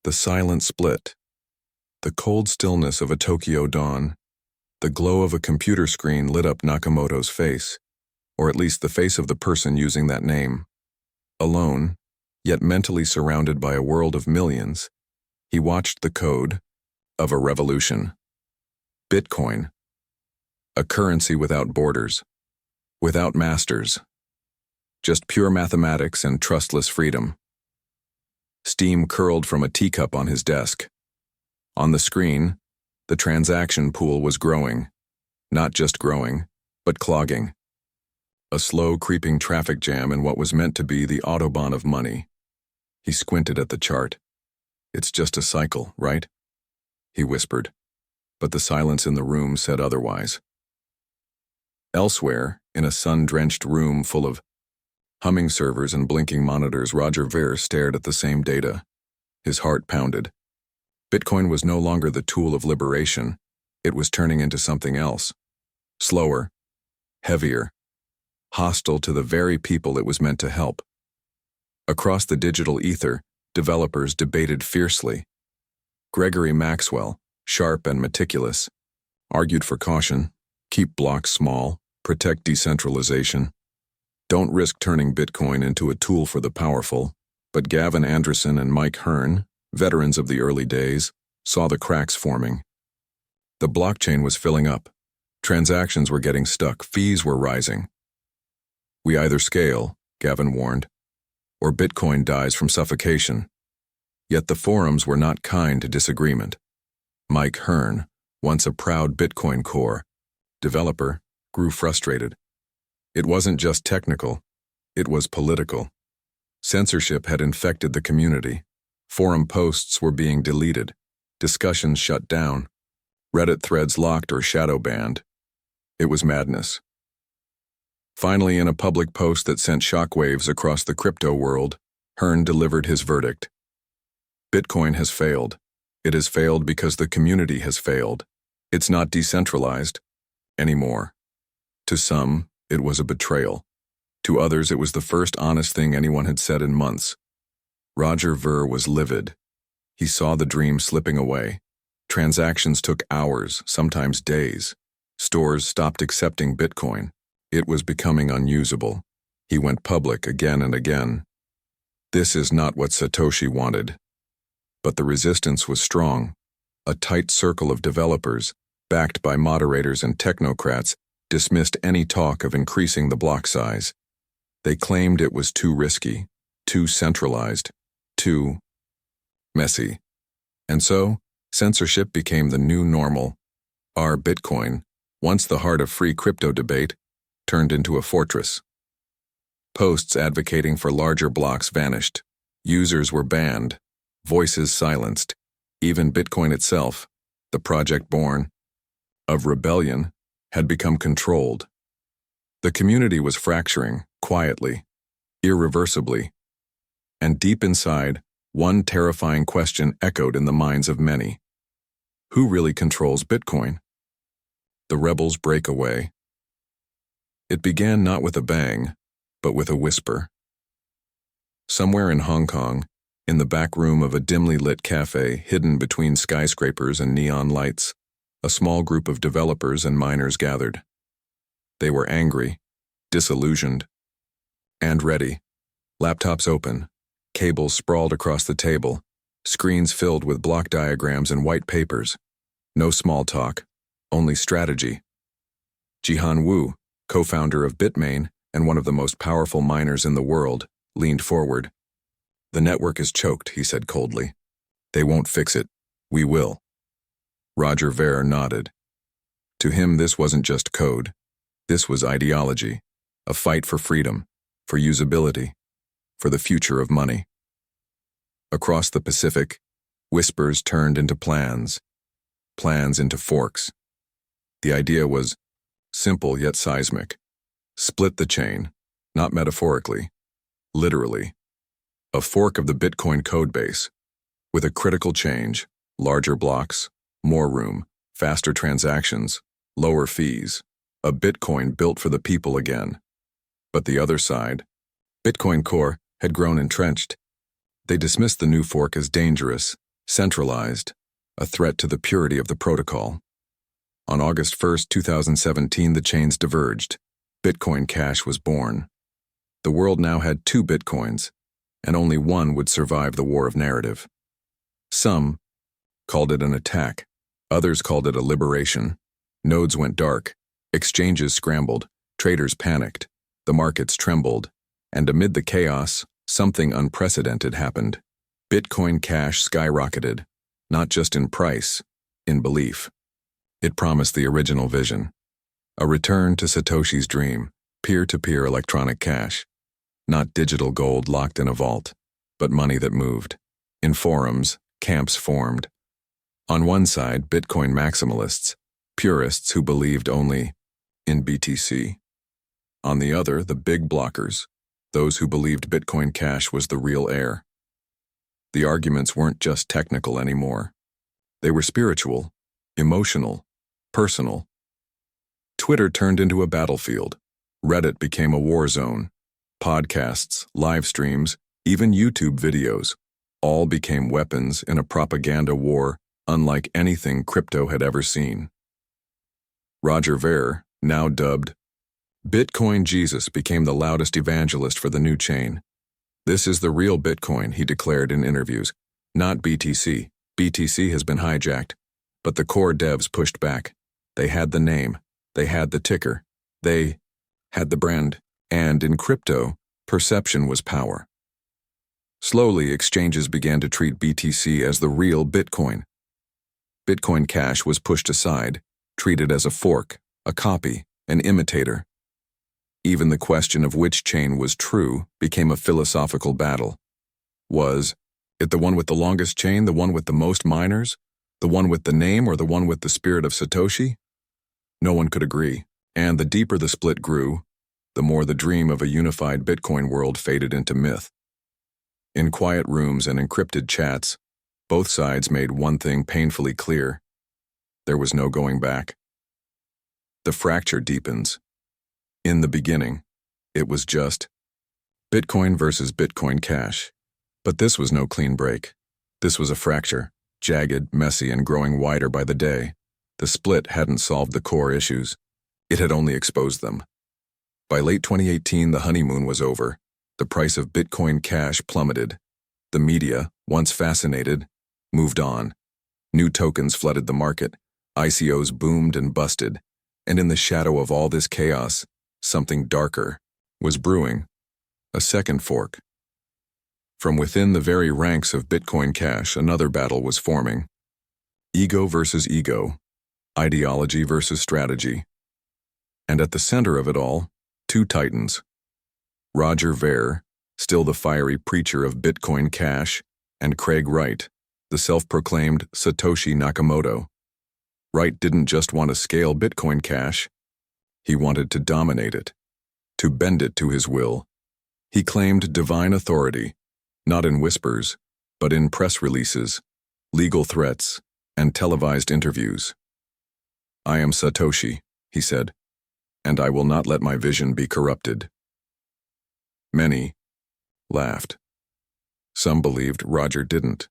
The silent split, the cold stillness of a Tokyo dawn, the glow of a computer screen lit up Nakamoto's face, or at least the face of the person using that name. Alone, yet mentally surrounded by a world of millions, he watched the code of a revolution. Bitcoin, a currency without borders, without masters, just pure mathematics and trustless freedom. Steam curled from a teacup on his desk. On the screen, the transaction pool was growing, not just growing, but clogging. A slow, creeping traffic jam in what was meant to be the autobahn of money. He squinted at the chart. "It's just a cycle, right?" he whispered, but the silence in the room said otherwise. Elsewhere, in a sun-drenched room full of humming servers and blinking monitors, Roger Ver stared at the same data. His heart pounded. Bitcoin was no longer the tool of liberation. It was turning into something else. Slower, heavier, hostile to the very people it was meant to help. Across the digital ether, developers debated fiercely. Gregory Maxwell, sharp and meticulous, argued for caution, keep blocks small, protect decentralization. Don't risk turning Bitcoin into a tool for the powerful. But Gavin Andresen and Mike Hearn, veterans of the early days, saw the cracks forming. The blockchain was filling up. Transactions were getting stuck. Fees were rising. "We either scale," Gavin warned, "or Bitcoin dies from suffocation." Yet the forums were not kind to disagreement. Mike Hearn, once a proud Bitcoin Core developer, grew frustrated. It wasn't just technical, it was political. Censorship had infected the community. Forum posts were being deleted, discussions shut down, Reddit threads locked or shadow banned. It was madness. Finally, in a public post that sent shockwaves across the crypto world, Hearn delivered his verdict. Bitcoin has failed. It has failed because the community has failed. It's not decentralized anymore. To some, it was a betrayal. To others, it was the first honest thing anyone had said in months. Roger Ver was livid. He saw the dream slipping away. Transactions took hours, sometimes days. Stores stopped accepting Bitcoin. It was becoming unusable. He went public again and again. This is not what Satoshi wanted. But the resistance was strong. A tight circle of developers, backed by moderators and technocrats, dismissed any talk of increasing the block size. They claimed it was too risky, too centralized, too messy. And so, censorship became the new normal. Our Bitcoin, once the heart of free crypto debate, turned into a fortress. Posts advocating for larger blocks vanished. Users were banned, voices silenced. Even Bitcoin itself, the project born of rebellion, had become controlled. The community was fracturing, quietly, irreversibly. And deep inside, one terrifying question echoed in the minds of many. Who really controls Bitcoin? The rebels break away. It began not with a bang, but with a whisper. Somewhere in Hong Kong, in the back room of a dimly lit cafe hidden between skyscrapers and neon lights, a small group of developers and miners gathered. They were angry, disillusioned, and ready. Laptops open, cables sprawled across the table, screens filled with block diagrams and white papers. No small talk, only strategy. Jihan Wu, co-founder of Bitmain and one of the most powerful miners in the world, leaned forward. "The network is choked," he said coldly. "They won't fix it. We will." Roger Ver nodded. To him, this wasn't just code. This was ideology, a fight for freedom, for usability, for the future of money. Across the Pacific, whispers turned into plans, plans into forks. The idea was simple yet seismic. Split the chain, not metaphorically, literally. A fork of the Bitcoin codebase, with a critical change, larger blocks, more room, faster transactions, lower fees, a Bitcoin built for the people again. But the other side, Bitcoin Core, had grown entrenched. They dismissed the new fork as dangerous, centralized, a threat to the purity of the protocol. On August 1, 2017, the chains diverged. Bitcoin Cash was born. The world now had two Bitcoins, and only one would survive the war of narrative. Some called it an attack. Others called it a liberation. Nodes went dark. Exchanges scrambled. Traders panicked. The markets trembled. And amid the chaos, something unprecedented happened. Bitcoin Cash skyrocketed, not just in price, in belief. It promised the original vision. A return to Satoshi's dream, peer-to-peer electronic cash. Not digital gold locked in a vault, but money that moved. In forums, camps formed. On one side, Bitcoin maximalists, purists who believed only in BTC. On the other, the big blockers, those who believed Bitcoin Cash was the real heir. The arguments weren't just technical anymore. They were spiritual, emotional, personal. Twitter turned into a battlefield. Reddit became a war zone. Podcasts, live streams, even YouTube videos, all became weapons in a propaganda war unlike anything crypto had ever seen. Roger Ver, now dubbed Bitcoin Jesus, became the loudest evangelist for the new chain. This is the real Bitcoin, he declared in interviews, not BTC. BTC has been hijacked. But the core devs pushed back. They had the name. They had the ticker. They had the brand. And in crypto, perception was power. Slowly, exchanges began to treat BTC as the real Bitcoin. Bitcoin Cash was pushed aside, treated as a fork, a copy, an imitator. Even the question of which chain was true became a philosophical battle. Was it the one with the longest chain, the one with the most miners, the one with the name, or the one with the spirit of Satoshi? No one could agree, and the deeper the split grew, the more the dream of a unified Bitcoin world faded into myth. In quiet rooms and encrypted chats, both sides made one thing painfully clear. There was no going back. The fracture deepens. In the beginning, it was just Bitcoin versus Bitcoin Cash. But this was no clean break. This was a fracture, jagged, messy, and growing wider by the day. The split hadn't solved the core issues. It had only exposed them. By late 2018, the honeymoon was over. The price of Bitcoin Cash plummeted. The media, once fascinated, moved on. New tokens flooded the market. ICOs boomed and busted. And in the shadow of all this chaos, something darker was brewing. A second fork. From within the very ranks of Bitcoin Cash, another battle was forming. Ego versus ego. Ideology versus strategy. And at the center of it all, two titans. Roger Ver, still the fiery preacher of Bitcoin Cash, and Craig Wright, the self-proclaimed Satoshi Nakamoto. Wright didn't just want to scale Bitcoin Cash. He wanted to dominate it, to bend it to his will. He claimed divine authority, not in whispers, but in press releases, legal threats, and televised interviews. "I am Satoshi," he said, "and I will not let my vision be corrupted." Many laughed. Some believed Roger didn't.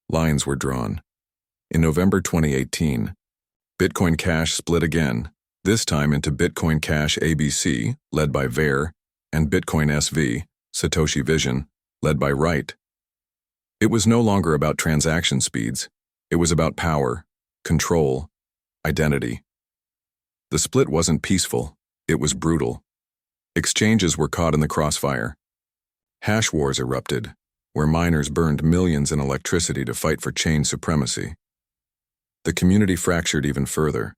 Lines were drawn. In November 2018, Bitcoin Cash split again, this time into Bitcoin Cash ABC, led by Ver, and Bitcoin SV, Satoshi Vision, led by Wright. It was no longer about transaction speeds. It was about power, control, identity. The split wasn't peaceful. It was brutal. Exchanges were caught in the crossfire. Hash wars erupted, where miners burned millions in electricity to fight for chain supremacy. The community fractured even further.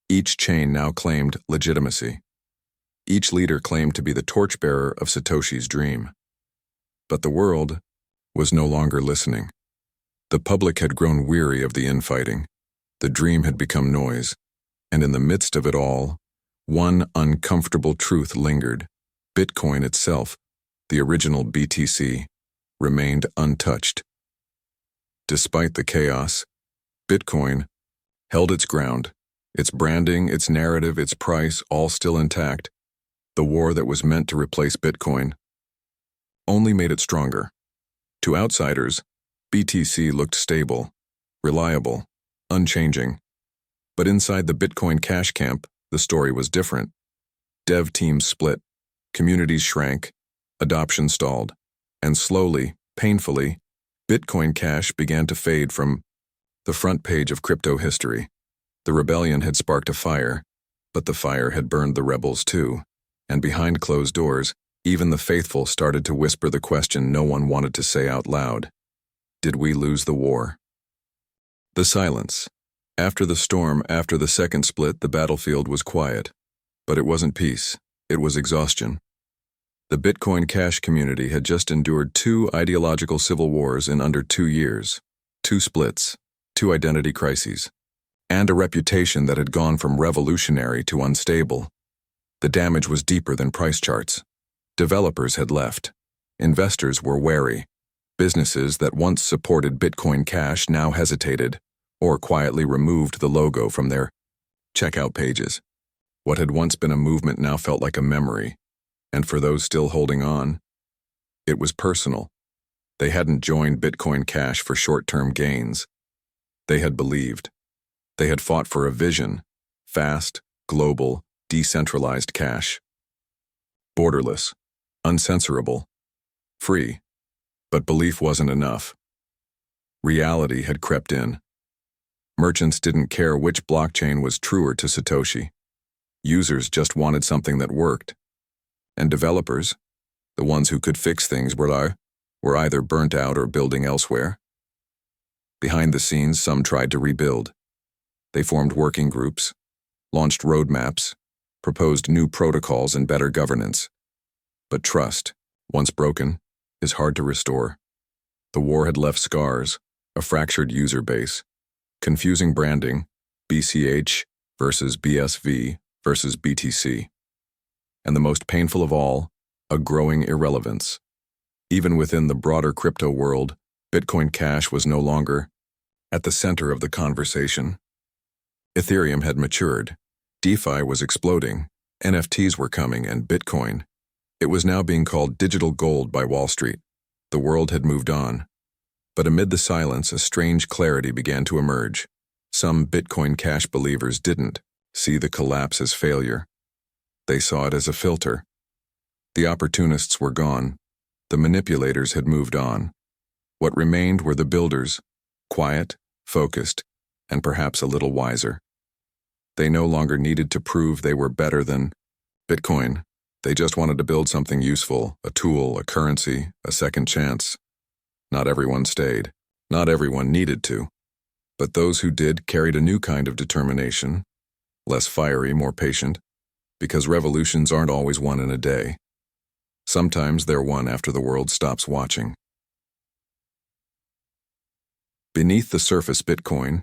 Each chain now claimed legitimacy. Each leader claimed to be the torchbearer of Satoshi's dream. But the world was no longer listening. The public had grown weary of the infighting. The dream had become noise. And in the midst of it all, one uncomfortable truth lingered. Bitcoin itself, the original BTC, remained untouched. Despite the chaos, Bitcoin held its ground, its branding, its narrative, its price, all still intact. The war that was meant to replace Bitcoin only made it stronger. To outsiders, BTC looked stable, reliable, unchanging. But inside the Bitcoin Cash camp, the story was different. Dev teams split, communities shrank, adoption stalled, and slowly, painfully, Bitcoin Cash began to fade from the front page of crypto history. The rebellion had sparked a fire, but the fire had burned the rebels too, and behind closed doors, even the faithful started to whisper the question no one wanted to say out loud. Did we lose the war? The silence. After the storm, after the second split, the battlefield was quiet. But it wasn't peace, it was exhaustion. The Bitcoin Cash community had just endured 2 ideological civil wars in under 2 years, 2 splits, 2 identity crises, and a reputation that had gone from revolutionary to unstable. The damage was deeper than price charts. Developers had left. Investors were wary. Businesses that once supported Bitcoin Cash now hesitated, or quietly removed the logo from their checkout pages. What had once been a movement now felt like a memory, and for those still holding on, it was personal. They hadn't joined Bitcoin Cash for short-term gains. They had believed. They had fought for a vision: fast, global, decentralized cash. Borderless, uncensorable, free. But belief wasn't enough. Reality had crept in. Merchants didn't care which blockchain was truer to Satoshi. Users just wanted something that worked. And developers, the ones who could fix things, were either burnt out or building elsewhere. Behind the scenes, some tried to rebuild. They formed working groups, launched roadmaps, proposed new protocols and better governance. But trust, once broken, is hard to restore. The war had left scars, a fractured user base, confusing branding, BCH versus BSV versus BTC. And the most painful of all, a growing irrelevance. Even within the broader crypto world, Bitcoin Cash was no longer at the center of the conversation. Ethereum had matured, DeFi was exploding, NFTs were coming, and Bitcoin, it was now being called digital gold by Wall Street. The world had moved on. But amid the silence, a strange clarity began to emerge. Some Bitcoin Cash believers didn't see the collapse as failure. They saw it as a filter. The opportunists were gone. The manipulators had moved on. What remained were the builders, quiet, focused, and perhaps a little wiser. They no longer needed to prove they were better than Bitcoin. They just wanted to build something useful, a tool, a currency, a second chance. Not everyone stayed. Not everyone needed to. But those who did carried a new kind of determination, less fiery, more patient, because revolutions aren't always won in a day. Sometimes they're won after the world stops watching. Beneath the surface, Bitcoin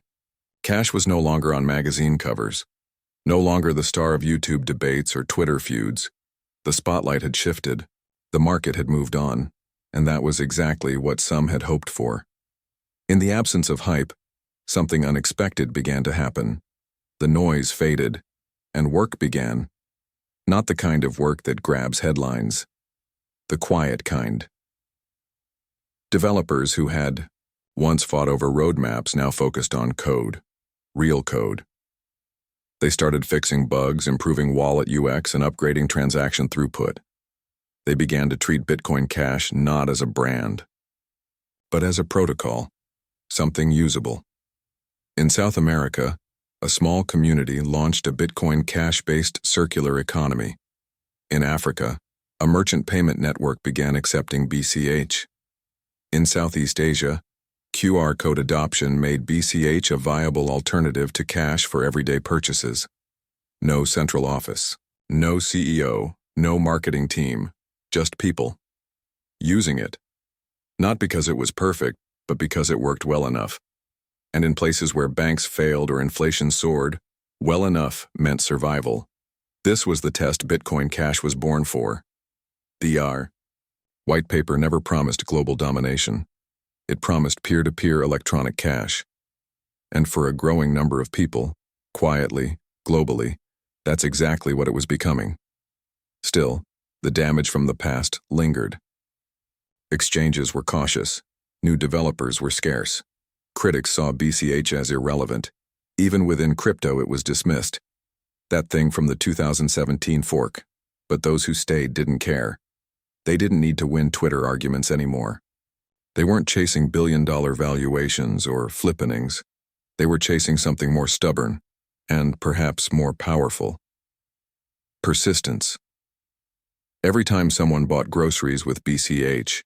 Cash was no longer on magazine covers, no longer the star of YouTube debates or Twitter feuds. The spotlight had shifted, the market had moved on, and that was exactly what some had hoped for. In the absence of hype, something unexpected began to happen. The noise faded, and work began. Not the kind of work that grabs headlines, the quiet kind. Developers who had once fought over roadmaps now focused on code, real code. They started fixing bugs, improving wallet UX, and upgrading transaction throughput. They began to treat Bitcoin Cash not as a brand, but as a protocol, something usable. In South America, a small community launched a Bitcoin Cash-based circular economy. In Africa, a merchant payment network began accepting BCH. In Southeast Asia, QR code adoption made BCH a viable alternative to cash for everyday purchases. No central office, no CEO, no marketing team, just people. Using it. Not because it was perfect, but because it worked well enough. And in places where banks failed or inflation soared, well enough meant survival. This was the test Bitcoin Cash was born for. The white paper never promised global domination. It promised peer-to-peer electronic cash. And for a growing number of people, quietly, globally, that's exactly what it was becoming. Still, the damage from the past lingered. Exchanges were cautious. New developers were scarce. Critics saw BCH as irrelevant. Even within crypto, it was dismissed. That thing from the 2017 fork. But those who stayed didn't care. They didn't need to win Twitter arguments anymore. They weren't chasing billion-dollar valuations or flippenings. They were chasing something more stubborn, and perhaps more powerful. Persistence. Every time someone bought groceries with BCH,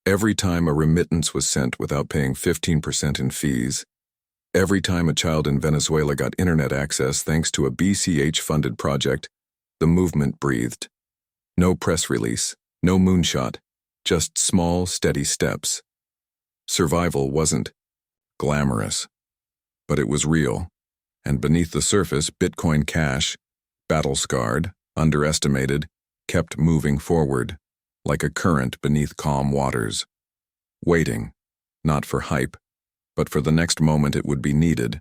every time a remittance was sent without paying 15% in fees, every time a child in Venezuela got internet access thanks to a BCH-funded project, the movement breathed. No press release, no moonshot, just small, steady steps. Survival wasn't glamorous, but it was real. And beneath the surface, Bitcoin Cash, battle-scarred, underestimated, kept moving forward, like a current beneath calm waters. Waiting, not for hype, but for the next moment it would be needed.